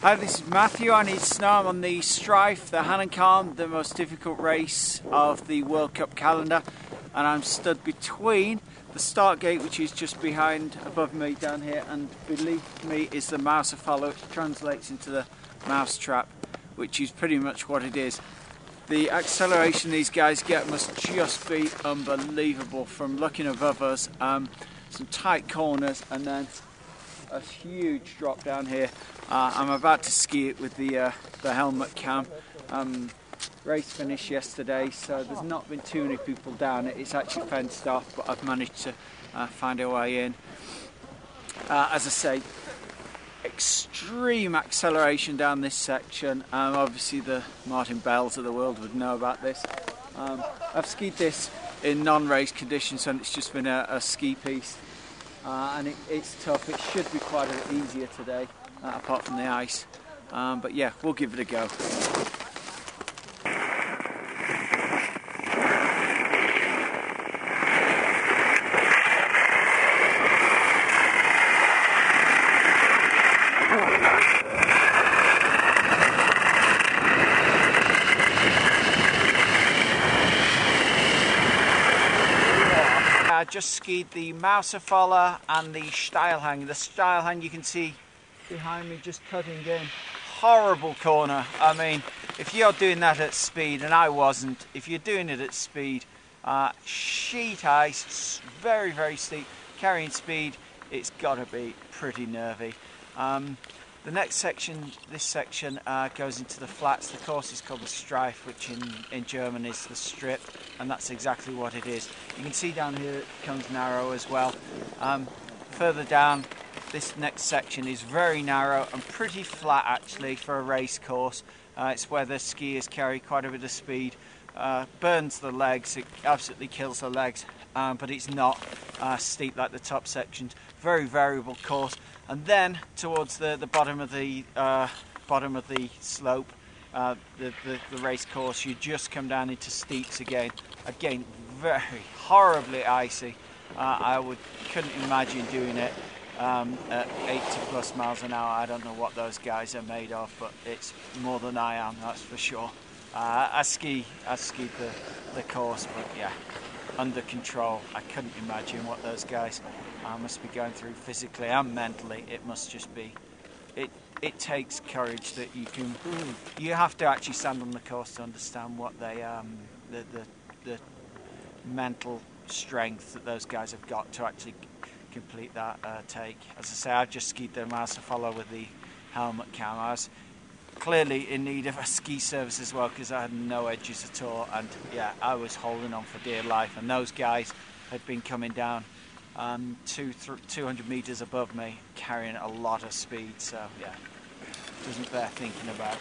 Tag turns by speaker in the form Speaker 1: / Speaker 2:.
Speaker 1: Hi, this is Matthew. I need snow. I'm on the Streif, the Hahnenkamm, the most difficult race of the World Cup calendar, and I'm stood between the start gate, which is just behind, above me down here, and beneath me is the Mausefalle, which translates into the mouse trap, which is pretty much what it is. The acceleration these guys get must just be unbelievable from looking above us. Some tight corners and then a huge drop down here. I'm about to ski it with the helmet cam. Race finished yesterday, so there's not been too many people down it. It's actually fenced off, but I've managed to find a way in. As I say, extreme acceleration down this section. Obviously the Martin Bells of the world would know about this. I've skied this in non-race conditions and it's just been a ski piece. And it's tough. It should be quite a bit easier today, apart from the ice. But yeah, we'll give it a go. I just skied the Mausefalle and the Steilhang. The Steilhang you can see behind me just cutting in. Horrible corner. I mean, if you're doing that at speed, and I wasn't, if you're doing it at speed, sheet ice, very, very steep, carrying speed, it's got to be pretty nervy. The next section, this section goes into the flats. The course is called the Streif, which in German is the strip, and that's exactly what it is. You can see down here it becomes narrow as well. Further down, this next section is very narrow and pretty flat actually for a race course. It's where the skiers carry quite a bit of speed. Burns the legs, it absolutely kills the legs, but it's not steep like the top sections. Very variable course. And then towards the bottom of the slope, the race course, you just come down into steeps again. Again, very horribly icy. Couldn't imagine doing it at 80+ miles an hour. I don't know what those guys are made of, but it's more than I am, that's for sure. I skied the course, but yeah, under control. I couldn't imagine what those guys must be going through physically and mentally. It must just be. It takes courage that you have to actually stand on the course to understand what they the mental strength that those guys have got to actually complete that take. As I say, I've just skied the Mausefalle with the helmet cam. I was clearly in need of a ski service as well because I had no edges at all, and yeah, I was holding on for dear life, and those guys had been coming down 200 meters above me carrying a lot of speed, so yeah, doesn't bear thinking about.